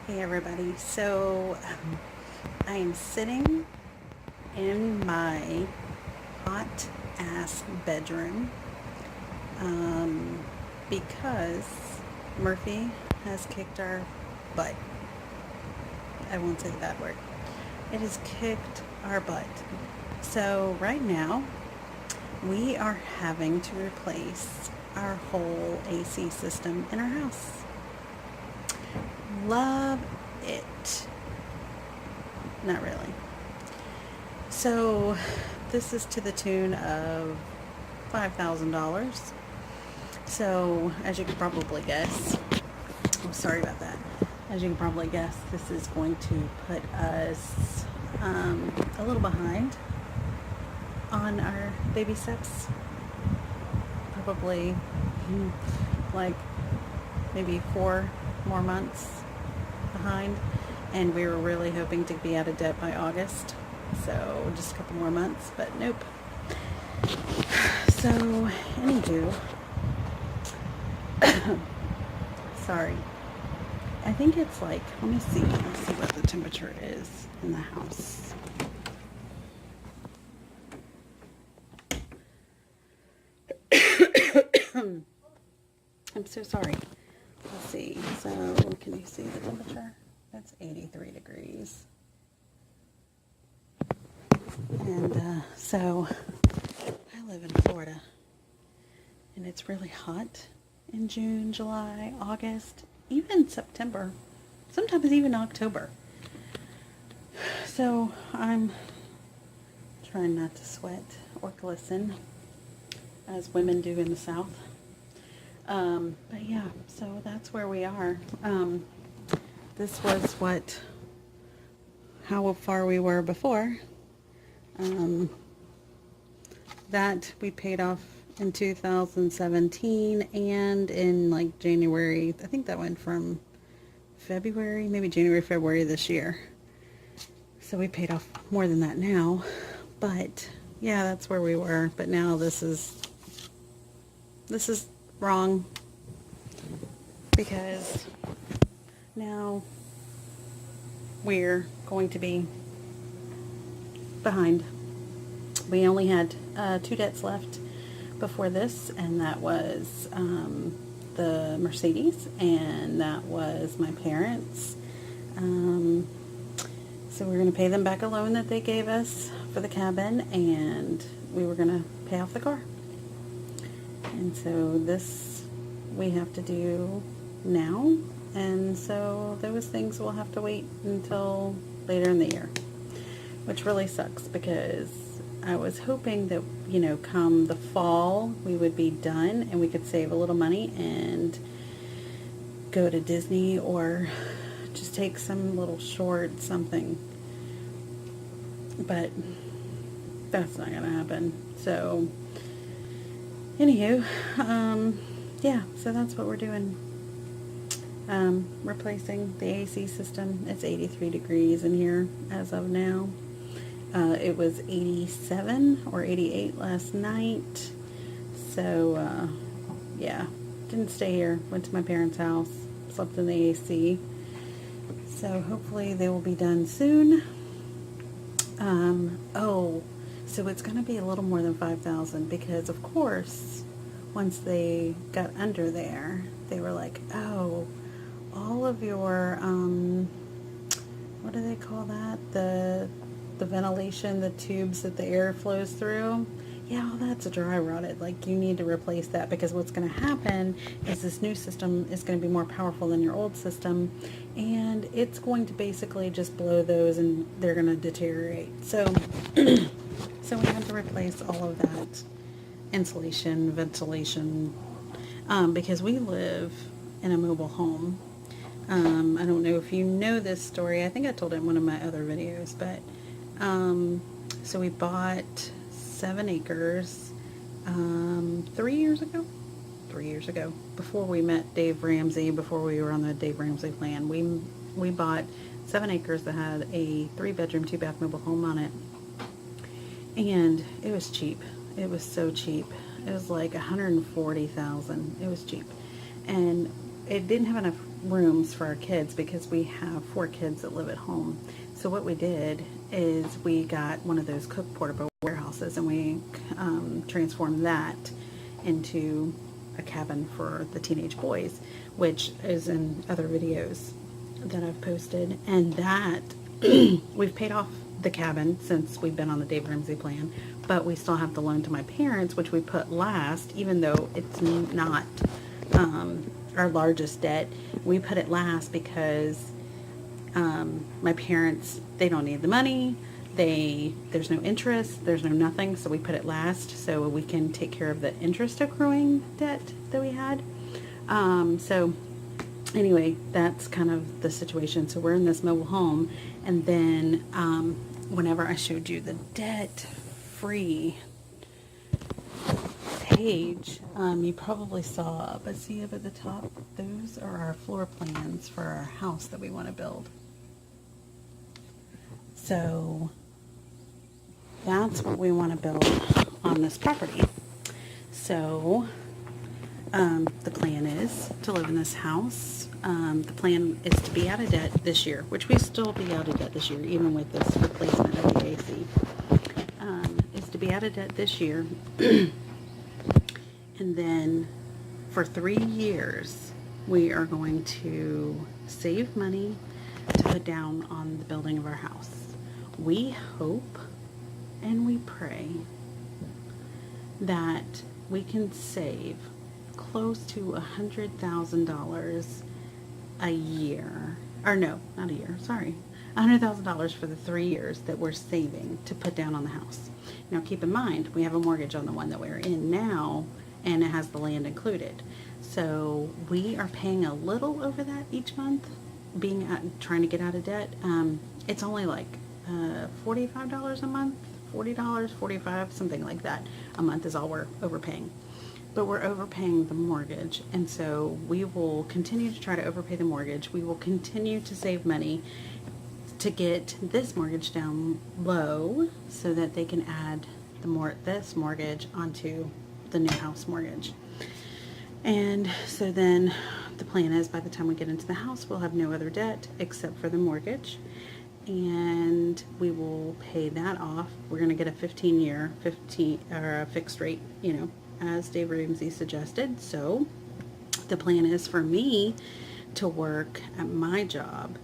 Hey everybody, so I am sitting in my hot ass bedroom because Murphy has kicked our butt. I won't say the bad word. It has kicked our butt. So right now we are having to replace our whole AC system in our house. Love it. Not really. So this is to the tune of $5,000. So as you can probably guess, I'm sorry about that. As you can probably guess, this is going to put us a little behind on our baby steps. Probably like maybe 4 more months behind, and we were really hoping to be out of debt by August, so just a couple more months, but nope. So anywho, sorry, I think it's like, let me see what the temperature is in the house. I'm so sorry. Let's see. So, can you see the temperature? It's 83 degrees. And so, I live in Florida. And it's really hot in June, July, August, even September. Sometimes even October. So, I'm trying not to sweat or glisten, as women do in the South. But yeah, so that's where we are. This was how far we were before. That we paid off in 2017, and in like January, I think that went from February, maybe January, February this year. So we paid off more than that now. But yeah, that's where we were. But now this is wrong, because now we're going to be behind. We only had 2 debts left before this, and that was the Mercedes, and that was my parents. So we're going to pay them back a loan that they gave us for the cabin, and we were going to pay off the car. And so this we have to do now, and so those things will have to wait until later in the year, which really sucks, because I was hoping that, come the fall we would be done and we could save a little money and go to Disney, or just take some little short something, but that's not gonna happen. So anywho, yeah, so that's what we're doing. Replacing the AC system. It's 83 degrees in here as of now. It was 87 or 88 last night. So, yeah, didn't stay here. Went to my parents' house, slept in the AC. So hopefully they will be done soon. So it's going to be a little more than 5,000, because of course, once they got under there, they were like, oh, all of your, what do they call that? The ventilation, the tubes that the air flows through. Yeah, well, that's dry rotted. Like, you need to replace that, because what's going to happen is this new system is going to be more powerful than your old system, and it's going to basically just blow those, and they're going to deteriorate. So, so we have to replace all of that insulation, ventilation, because we live in a mobile home. I don't know if you know this story. I think I told it in one of my other videos, but so we bought 7 acres 3 years ago. 3 years ago, before we met Dave Ramsey, before we were on the Dave Ramsey plan, we bought 7 acres that had a 3-bedroom, 2-bath mobile home on it, and it was cheap. It was so cheap. It was like $140,000. It was cheap, and it didn't have enough rooms for our kids because we have 4 kids that live at home. So what we did is we got one of those cook portable warehouses, and we transformed that into a cabin for the teenage boys, which is in other videos that I've posted. And that we've paid off the cabin since we've been on the Dave Ramsey plan, but we still have the loan to my parents, which we put last, even though it's not our largest debt. We put it last because my parents, they don't need the money. There's no interest, there's no nothing, so we put it last so we can take care of the interest accruing debt that we had. So anyway, that's kind of the situation. So we're in this mobile home, and then whenever I showed you the debt-free page, you probably saw, but see up at the top, those are our floor plans for our house that we want to build. So that's what we want to build on this property. So the plan is to live in this house. The plan is to be out of debt this year, which we still be out of debt this year, even with this replacement of the AC. Is to be out of debt this year. And then for 3 years, we are going to save money to put down on the building of our house. We hope and we pray that we can save close to $100,000 a year. Or no, not a year, sorry. $100,000 for the 3 years that we're saving to put down on the house. Now keep in mind, we have a mortgage on the one that we're in now, and it has the land included. So we are paying a little over that each month, trying to get out of debt. It's only like $45 a month, $40, $45, something like that a month is all we're overpaying. But we're overpaying the mortgage, and so we will continue to try to overpay the mortgage. We will continue to save money to get this mortgage down low so that they can add this mortgage onto the new house mortgage. And so then the plan is by the time we get into the house, we'll have no other debt except for the mortgage, and we will pay that off. We're going to get a 15-year fixed rate, as Dave Ramsey suggested. So the plan is for me to work at my job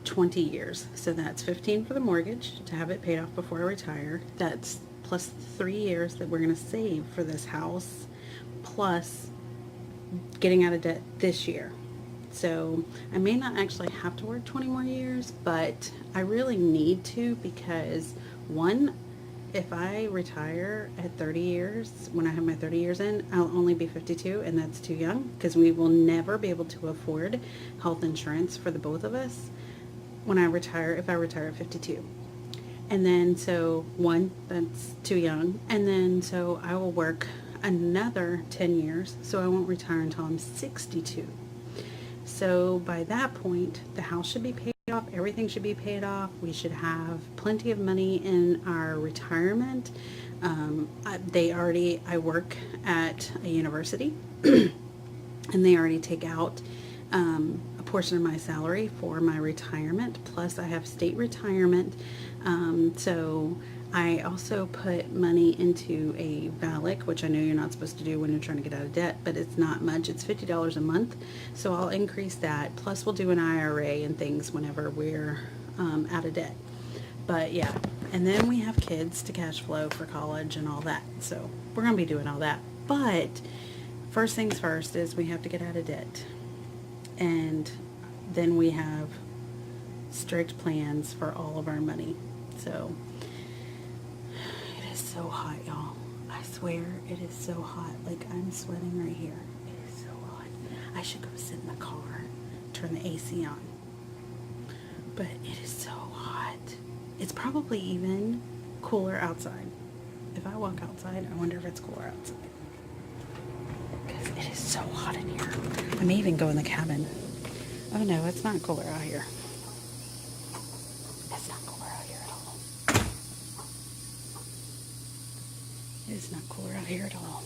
20 years. So that's 15 for the mortgage to have it paid off before I retire. That's plus 3 years that we're going to save for this house, plus getting out of debt this year. So I may not actually have to work 20 more years, but I really need to, because one, if I retire at 30 years, when I have my 30 years in, I'll only be 52, and that's too young, because we will never be able to afford health insurance for the both of us if I retire at 52. And then, so one, that's too young. And then, so I will work another 10 years, so I won't retire until I'm 62. So by that point, the house should be paid off, everything should be paid off. We should have plenty of money in our retirement. I work at a university, and they already take out a portion of my salary for my retirement, plus I have state retirement. So I also put money into a VALIC, which I know you're not supposed to do when you're trying to get out of debt, but it's not much. It's $50 a month. So I'll increase that. Plus we'll do an IRA and things whenever we're out of debt. But yeah, and then we have kids to cash flow for college and all that. So we're going to be doing all that. But first things first is we have to get out of debt. And then we have strict plans for all of our money. So it is so hot, y'all. I swear it is so hot. Like, I'm sweating right here. It is so hot. I should go sit in the car, turn the AC on. But it is so hot. It's probably even cooler outside. If I walk outside, I wonder if it's cooler outside. Because it is so hot in here. I may even go in the cabin. Oh no, it's not cooler out here. It's not cooler out here at all. It is not cooler out here at all.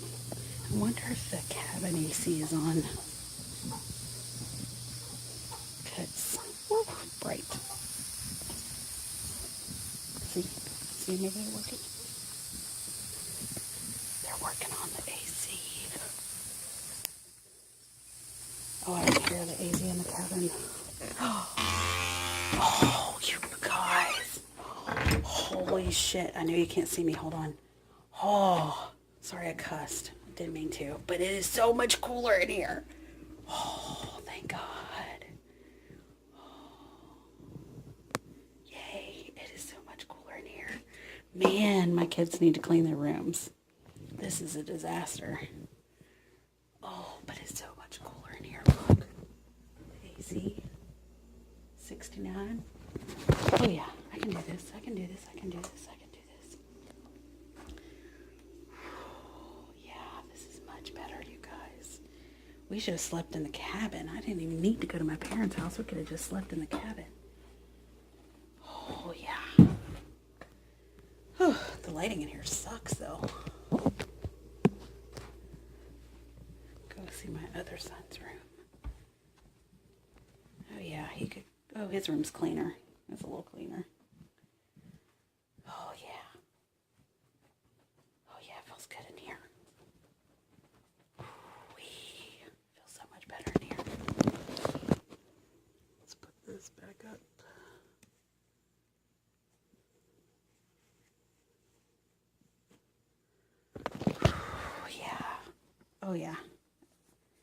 I wonder if the cabin AC is on. AC. Maybe they're working. They're working on the AC. Oh, I can hear the AC in the cabin. Oh, you guys. Holy shit. I know you can't see me. Hold on. Oh, sorry I cussed. I didn't mean to. But it is so much cooler in here. Oh, thank God. Yay. It is so much cooler in here. Man, my kids need to clean their rooms. This is a disaster. Oh, but it's so much cooler in here. Look. AC. 69. Oh yeah, I can do this. I can do this. I can do this. I can do this. Yeah, this is much better, you guys. We should have slept in the cabin. I didn't even need to go to my parents' house. We could have just slept in the cabin. Oh yeah. Whew, the lighting in here sucks though. Go see my other son's room. Oh yeah, he could. Oh, his room's cleaner. It's a little cleaner. Oh yeah. Oh yeah, it feels good in here. Wee. Feels so much better in here. Let's put this back up. Oh yeah. Oh yeah.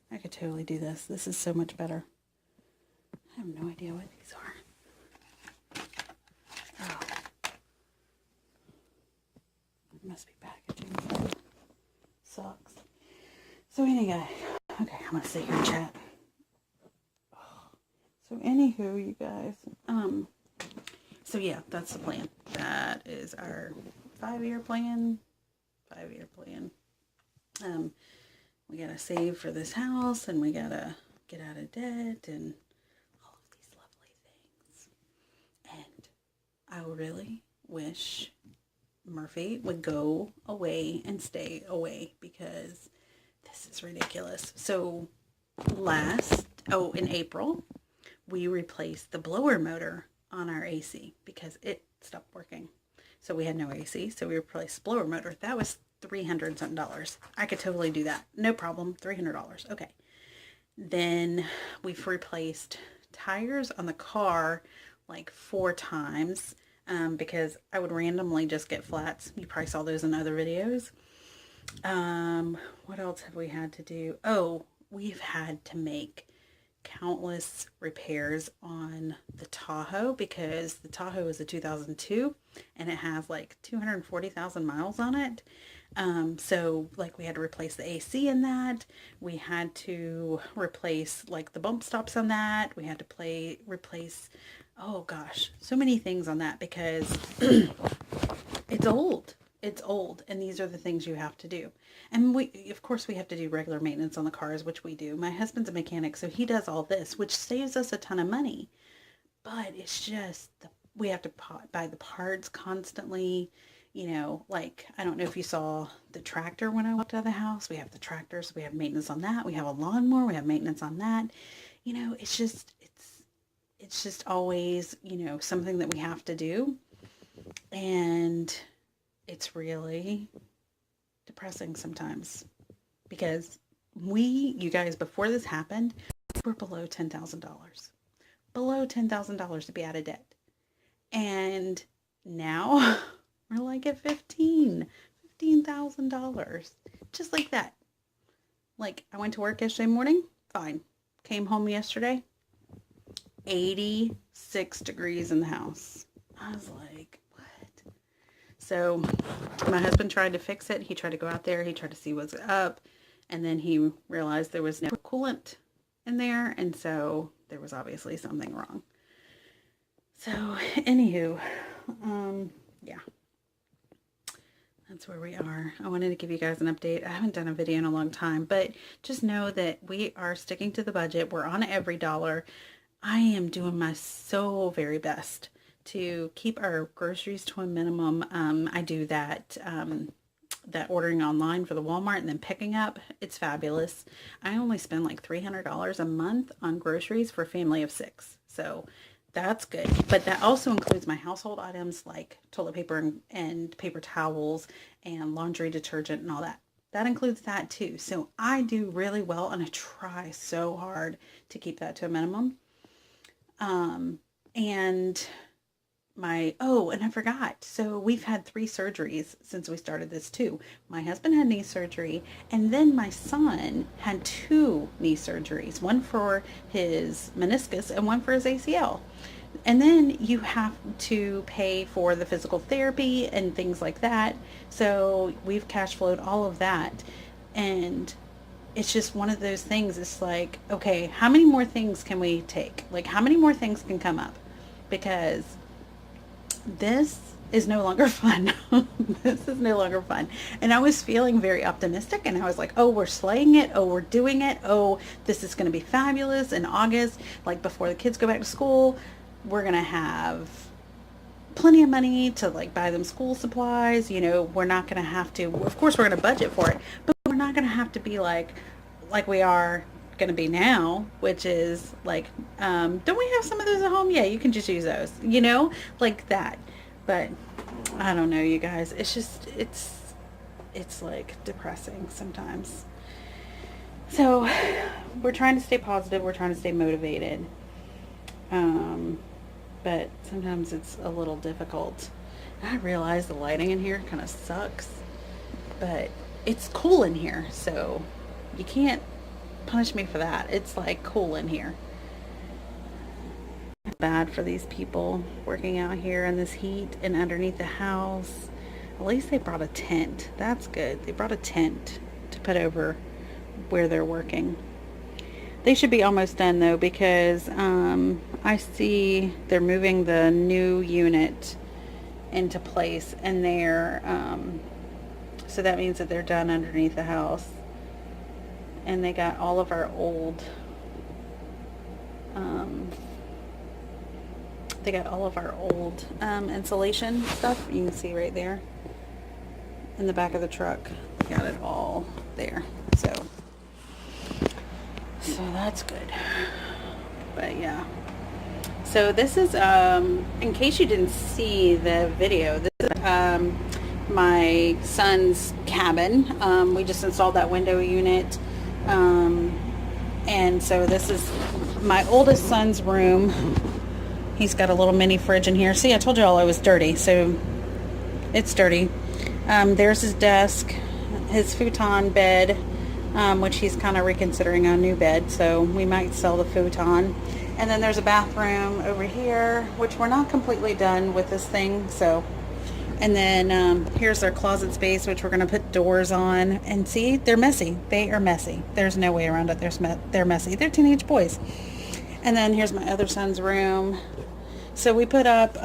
I could totally do this. This is so much better. I have no idea what these are. Oh. It must be packaging. Sucks. So anyway, okay, I'm gonna sit here and chat. So anywho, you guys, so yeah, that's the plan. That is our 5-year plan. 5-year plan. We gotta save for this house, and we gotta get out of debt, and all of these lovely things. And I really wish Murphy would go away and stay away, because this is ridiculous. So in April, we replaced the blower motor on our AC because it stopped working. So we had no AC, so we replaced blower motor. That was $300 something. I could totally do that. No problem. $300. Okay. Then we've replaced tires on the car like 4 times because I would randomly just get flats. You probably saw those in other videos. What else have we had to do? Oh, we've had to make countless repairs on the Tahoe, because the Tahoe is a 2002 and it has like 240,000 miles on it. So like we had to replace the AC in that. We had to replace like the bump stops on that. We had to replace, oh gosh, so many things on that because it's old. It's old, and these are the things you have to do. And of course, we have to do regular maintenance on the cars, which we do. My husband's a mechanic, so he does all this, which saves us a ton of money. But it's just, we have to buy the parts constantly. You know, like, I don't know if you saw the tractor when I walked out of the house. We have the tractor, so we have maintenance on that. We have a lawnmower, we have maintenance on that. You know, it's just always, something that we have to do. And it's really depressing sometimes because you guys, before this happened, we were below $10,000. Below $10,000 to be out of debt. And now we're like at $15,000. Just like that. Like, I went to work yesterday morning, fine. Came home yesterday, 86 degrees in the house. I was like, so my husband tried to fix it. He tried to go out there. He tried to see what's up. And then he realized there was no coolant in there. And so there was obviously something wrong. So anywho, yeah, that's where we are. I wanted to give you guys an update. I haven't done a video in a long time, but just know that we are sticking to the budget. We're on every dollar. I am doing my so very best to keep our groceries to a minimum. I do that ordering online for the Walmart and then picking up. It's fabulous. I only spend like $300 a month on groceries for a family of 6. So that's good. But that also includes my household items like toilet paper and paper towels and laundry detergent and all that. That includes that too. So I do really well and I try so hard to keep that to a minimum. And and I forgot. So we've had 3 surgeries since we started this too. My husband had knee surgery, and then my son had 2 knee surgeries, one for his meniscus and one for his ACL. And then you have to pay for the physical therapy and things like that. So we've cash flowed all of that. And it's just one of those things. It's like, okay, how many more things can we take? Like, how many more things can come up? Because this is no longer fun. This is no longer fun. And I was feeling very optimistic, and I was like, oh, we're slaying it. Oh, we're doing it. Oh, this is going to be fabulous in August. Like, before the kids go back to school, we're going to have plenty of money to like buy them school supplies. You know, we're not going to have to, of course we're going to budget for it, but we're not going to have to be like we are going to be now, which is like, don't we have some of those at home? Yeah, you can just use those, you know, like that. But I don't know, you guys, it's just, it's like depressing sometimes. So we're trying to stay positive. We're trying to stay motivated. But sometimes it's a little difficult. I realize the lighting in here kind of sucks, but it's cool in here, so you can't punish me for that. It's like cool in here. Bad for these people working out here in this heat and underneath the house. At least they brought a tent. That's good. They brought a tent to put over where they're working. They should be almost done though, because I see they're moving the new unit into place, and they're so that means that they're done underneath the house. And they got all of our old insulation stuff. You can see right there in the back of the truck. Got it all there. So that's good. But yeah. So this is, in case you didn't see the video, this is my son's cabin. We just installed that window unit. And so this is my oldest son's room. He's got a little mini fridge in here. See, I told you all it was dirty, so it's dirty. There's his desk, his futon bed, which he's kind of reconsidering a new bed, so we might sell the futon. And then there's a bathroom over here, which we're not completely done with this thing, so. And then here's their closet space, which we're going to put doors on. And see, they're messy. They are messy. There's no way around it. They're messy. They're teenage boys. And then here's my other son's room. So we put up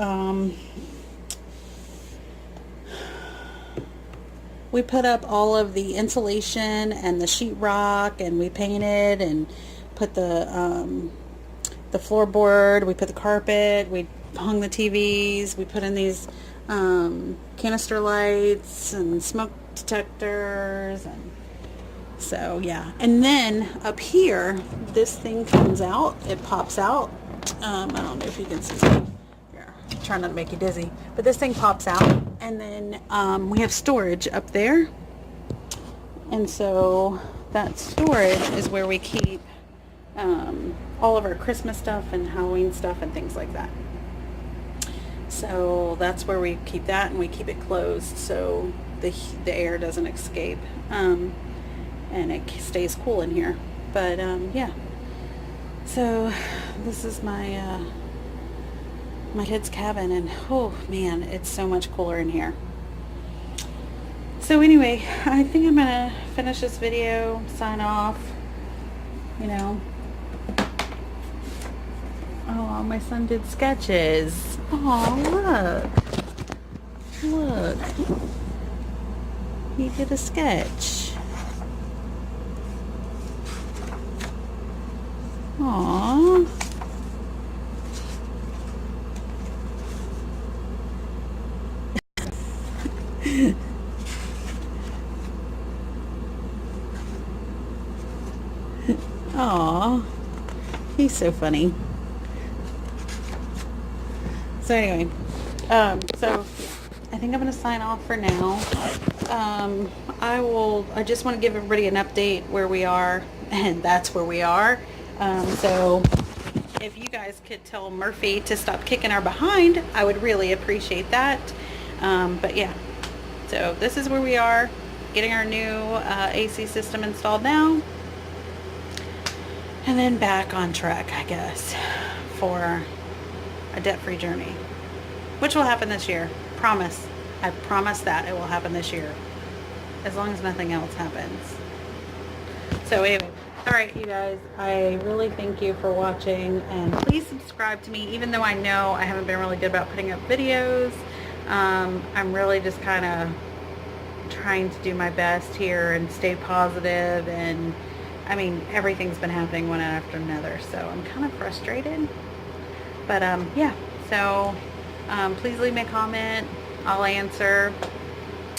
all of the insulation and the sheetrock, and we painted and put the floorboard. We put the carpet. We hung the TVs. We put in these canister lights and smoke detectors, and so yeah. And then up here, this thing comes out. It pops out. I don't know if you can see. Here, I'm trying not to make you dizzy, but this thing pops out, and then we have storage up there. And so that storage is where we keep all of our Christmas stuff and Halloween stuff and things like that. So that's where we keep that, and we keep it closed so the air doesn't escape, and it stays cool in here. But yeah, so this is my my kid's cabin, and oh man, it's so much cooler in here. So anyway, I think I'm gonna finish this video, sign off, you know. Oh, my son did sketches. Oh, look. He did a sketch. Aww. Aww. He's so funny. So anyway, so I think I'm going to sign off for now. I just want to give everybody an update where we are, and that's where we are. So if you guys could tell Murphy to stop kicking our behind, I would really appreciate that. But yeah, so this is where we are, getting our new AC system installed now, and then back on track, I guess, for a debt-free journey, which will happen this year. Promise. I promise that it will happen this year, as long as nothing else happens. So anyway, all right, you guys, I really thank you for watching, and please subscribe to me, even though I know I haven't been really good about putting up videos. I'm really just kind of trying to do my best here and stay positive, and I mean, everything's been happening one after another, so I'm kind of frustrated. But yeah, so please leave me a comment. I'll answer.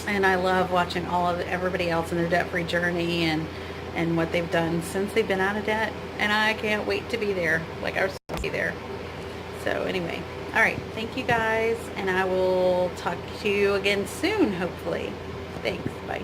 And I love watching everybody else in their debt-free journey and what they've done since they've been out of debt. And I can't wait to be there, like I was supposed to be there. So anyway, all right, thank you guys, and I will talk to you again soon, hopefully. Thanks, bye.